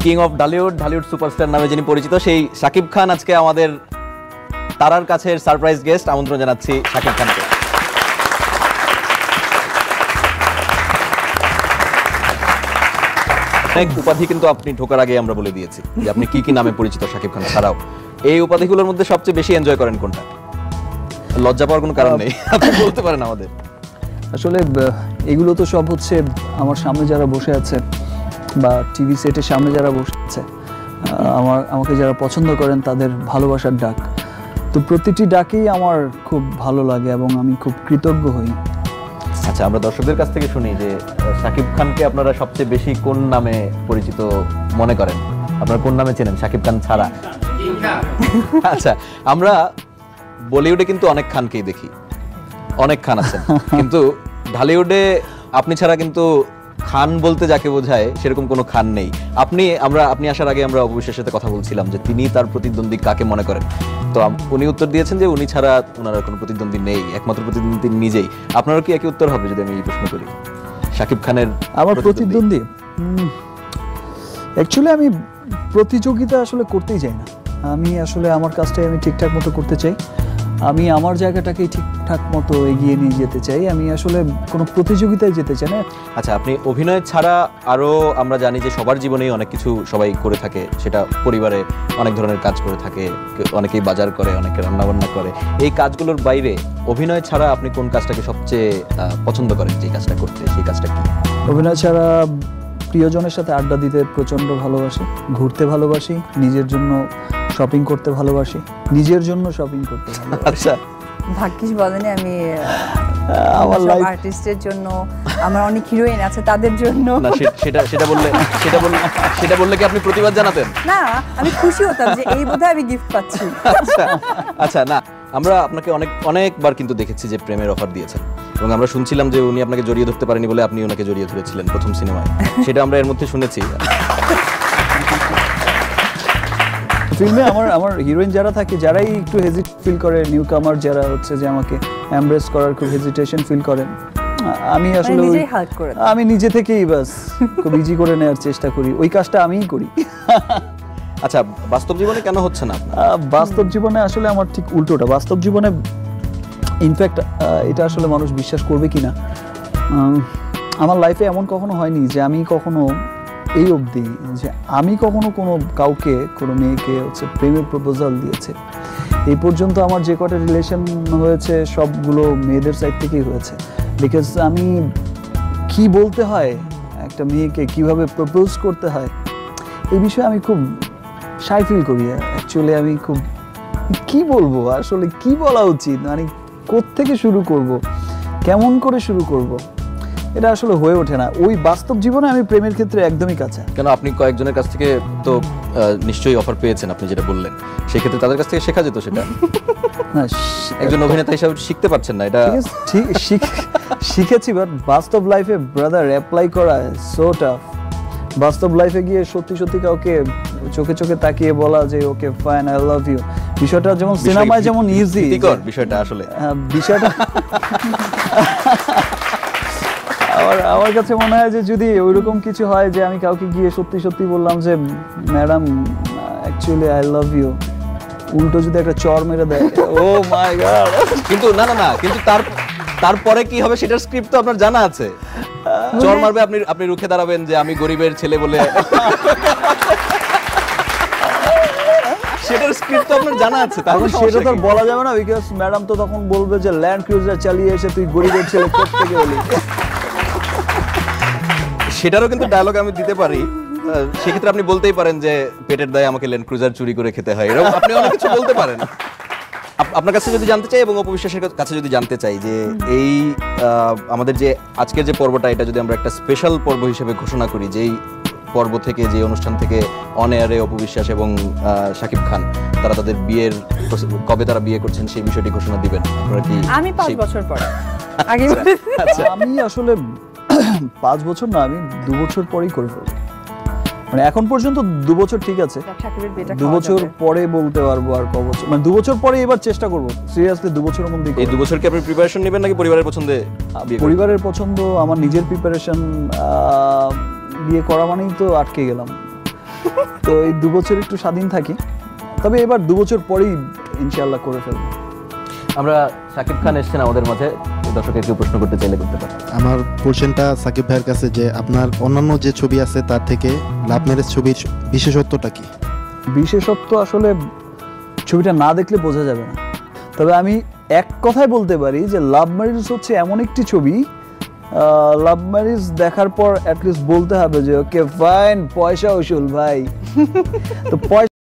King of Dhallywood superstar নামে যিনি পরিচিত সেই শাকিব খান আজকে আমাদের তারার কাছের সারপ্রাইজ গেস্ট। আমন্ত্রণ জানাচ্ছি শাকিব খানকে। অনেক উপাধি কিন্তু আপনি ঢোকার আগে আমরা বলে দিয়েছি যে আপনি কি কি নামে পরিচিত শাকিব খান ছাড়াও। এই উপাধিগুলোর মধ্যে সবচেয়ে বেশি এনজয় করেন কোনটা? লজ্জা পাওয়ার কোনো কারণ নেই, আপনি বলতে পারেন আমাদের। আসলে এগুলো তো সব হচ্ছে আমার সামনে যারা বসে আছে বা টিভি সেটের সামনে যারা বসে আছে, আমাকে যারা পছন্দ করেন তাদের ভালোবাসার ডাক। তো প্রতিটি ডাকেই আমার খুব ভালো লাগে এবং আমি খুব কৃতজ্ঞ হই। আচ্ছা, আমরা দর্শকদের কাছ থেকে শুনি যে শাকিব খানকে আপনারা সবচেয়ে বেশি কোন নামে পরিচিত মনে করেন? আপনারা কোন নামে চেনেন শাকিব খান ছাড়া? আচ্ছা, আমরা বলিউডে কিন্তু অনেক খানকেই দেখি, অনেক খান আছেন, কিন্তু ঢালিউডে আপনি ছাড়া কিন্তু খান বলতে যাকে বোঝায় সেরকম কোনো খান নেই। আপনি আসার আগে আমরা অপবিশ্বাসের সাথে কথা বলছিলাম যে তিনি তার প্রতিদ্বন্দ্বী কাকে মনে করেন, তো উনি উত্তর দিয়েছেন যে উনি ছাড়া ওনার কোনো প্রতিদ্বন্দ্বী নেই, একমাত্র প্রতিদ্বন্দ্বী তিনি নিজেই। আপনারও কি একই উত্তর হবে যদি আমি এই প্রশ্ন করি? শাকিব খানের আমার প্রতিদ্বন্দ্বী অ্যাকচুয়ালি আমি প্রতিযোগিতা আসলে করতেই চাই না। আমি আসলে আমার কাজটাই আমি ঠিকঠাক মতো করতে চাই, আমি আমার জায়গাটাকেই ঠিকঠাক মতো এগিয়ে নিয়ে যেতে চাই, আমি আসলে কোনো প্রতিযোগিতায় যেতে চাই না। আচ্ছা, আপনি অভিনয় ছাড়া আরও আমরা জানি যে সবার জীবনেই অনেক কিছু সবাই করে থাকে, সেটা পরিবারে অনেক ধরনের কাজ করে থাকে, অনেকেই বাজার করে, অনেকে রান্নাবান্না করে। এই কাজগুলোর বাইরে অভিনয় ছাড়া আপনি কোন কাজটাকে সবচেয়ে পছন্দ করেন যে কাজটা করতে? সেই কাজটা কি? অভিনয় ছাড়া প্রিয়জনের সাথে আড্ডা দিতে প্রচণ্ড ভালোবাসি, ঘুরতে ভালোবাসি, নিজের জন্য শপিং করতে ভালোবাসি, নিজের জন্য শপিং করতে ভালোবাসি। আচ্ছা, ভাগ্যিস বলেনি আমি আমার লাইফ আর্টিস্টের জন্য, আমার অনেক হিরোইন আছে তাদের জন্য না, সেটা বললে কি আপনি প্রতিবাদ জানাতেন? না, আমি খুশি হতাম যে এই বোধহয় আমি গিফট পাচ্ছি। আচ্ছা, না, আমরা আপনাকে অনেকবার কিন্তু দেখেছি যে প্রেমের অফার দিয়েছেন, এবং আমরা শুনছিলাম যে উনি আপনাকে জড়িয়ে ধরতে পারেনি বলে আপনি ওনাকে জড়িয়ে ধরেছিলেন প্রথম সিনেমায়, সেটা আমরা এর মধ্যে শুনেছি। ফিল্মে আমার হিরোইন যারা থাকে, যারাই একটু হেজিট ফিল করে, নিউ কামার যারা হচ্ছে যে আমাকে এমব্রেস করার খুব হেজিটেশন ফিল করেন, আমি আসলে আমি নিজে থেকেই বাস খুব ইজি করে নেওয়ার চেষ্টা করি, ওই কাজটা আমিই করি। আচ্ছা, বাস্তব জীবনে কেন হচ্ছে না? বাস্তব জীবনে আসলে আমার ঠিক উল্টোটা। বাস্তব জীবনে ইনফ্যাক্ট এটা আসলে মানুষ বিশ্বাস করবে কিনা, আমার লাইফে এমন কখনো হয়নি যে আমি কখনো এই অবধি যে আমি কখনো কোনো কাউকে, কোনো মেয়েকে হচ্ছে প্রেমের প্রপোজাল দিয়েছে। এই পর্যন্ত আমার যে কটা রিলেশন হয়েছে সবগুলো মেয়েদের সাইড থেকেই হয়েছে। বিকজ আমি কি বলতে হয় একটা মেয়েকে, কিভাবে প্রপোজ করতে হয়, এই বিষয়ে আমি খুব শাই ফিল করি। অ্যাকচুয়ালি আমি খুব কি বলবো, আসলে কি বলা উচিত, মানে কোত্থেকে শুরু করব, কেমন করে শুরু করব, এটা আসলে হয়ে ওঠে না। ওই বাস্তব জীবনে আমি প্রেমের ক্ষেত্রে একদমই কাছে। কেন, আপনি কয়েকজনের কাছ থেকে তো নিশ্চয়ই অফার পেয়েছেন, আপনি যেটা বললেন, সেই ক্ষেত্রে তাদের কাছ থেকে শেখা যেত সেটা। না, একজন অভিনেতা হিসেবে শিখতে পারছেন না এটা? ঠিক শিখেছি, বাট বাস্তব লাইফে ব্রাদার অ্যাপ্লাই করা সো টাফ। বাস্তব লাইফে গিয়ে সত্যি সত্যি কাউকে চোখে চোখে তাকিয়ে বলা যে okay fine, I love you, বিষয়টা যেমন সিনেমায় যেমন ইজি, বিষয়টা আসলে বিষয়টা আমার কাছে মনে হয় যে যদি ওইরকম কিছু হয় যে আমি কাউকে গিয়ে সত্যি সত্যি বললাম যে madam actually I love you, উল্টো যদি একটা চর মেরে দেয়, ও মাই গড। কিন্তু না, কিন্তু তারপরে কি হবে সেটার স্ক্রিপ্ট তো আপনার জানা আছে। চর মারবে, আপনি রুখে দাঁড়াবেন যে আমি গরিবের ছেলে বলে, সেটার স্ক্রিপ্ট তো আপনার জানা আছে। তারপর সেটা তো বলা যাবে না, বিকজ ম্যাডাম তো তখন বলবে যে ল্যান্ড ক্রুজার চালিয়ে এসে তুই গরিবের ছেলে কোত্থেকে হলি। সেটারও কিন্তু ডায়লগ আমি দিতে পারি। সেক্ষেত্রে আপনি বলতেই পারেন যে পেটের দায়ে আমাকে ল্যান্ড ক্রুজার চুরি করে খেতে হয়, এরকম আপনি অনেক কিছু বলতে পারেন। আপনার কাছে যদি জানতে চাই এবং অপবিশ্বাসের কাছে যদি জানতে চাই যে এই আমাদের যে আজকের যে পর্বটা, এটা যদি আমরা একটা স্পেশাল পর্ব হিসেবে ঘোষণা করি, যেই পর্ব থেকে, যে অনুষ্ঠান থেকে অন এয়ারে অপবিশ্বাস এবং শাকিব খান তারা তাদের বিয়ের কবে তারা বিয়ে করছেন সেই বিষয়টি ঘোষণা দিবেন, আপনারা কি? আমি 5 বছর পরে আগে। আচ্ছা, আমি আসলে 5 বছর না, আমি 2 বছর পরেই করে ফেলবো। মানে এখন পর্যন্ত 2 বছর ঠিক আছে, 2 বছর পরে বলতে পারবো আর ক বছর, মানে 2 বছর পরে এবার চেষ্টা করবো সিরিয়াসলি 2 বছরের মধ্যে। এই 2 বছর কি আপনি প্রিপারেশন নেবেন নাকি পরিবারের পছন্দে? পরিবারের পছন্দ, আমার নিজের প্রিপারেশন, বিয়ে করা মানেই তো আটকে গেলাম। তো এই 2 বছর একটু স্বাধীন থাকি, তবে এবার 2 বছর পরেই ইনশাআল্লাহ করে ফেলবো। আমরা শাকিব খান এসেছেন আমাদের মাঝে, দর্শকের কেউ প্রশ্ন করতে চাইলে করতে পারে। আমার কোশ্চেনটা সাকিব ভাইয়ের কাছে যে আপনার অন্যান্য যে ছবি আছে তার থেকে লাভ ম্যারেজ ছবির বিশেষত্বটা কি? বিশেষত্ব আসলে ছবিটা না দেখলে বোঝা যাবে না, তবে আমি এক কথায় বলতে পারি যে লাভ ম্যারেজ হচ্ছে এমন একটি ছবি, লাভ ম্যারেজ দেখার পর অ্যাটলিস্ট বলতে হবে যে ওকে ফাইন, পয়সা উসুল ভাই। তো পয়সা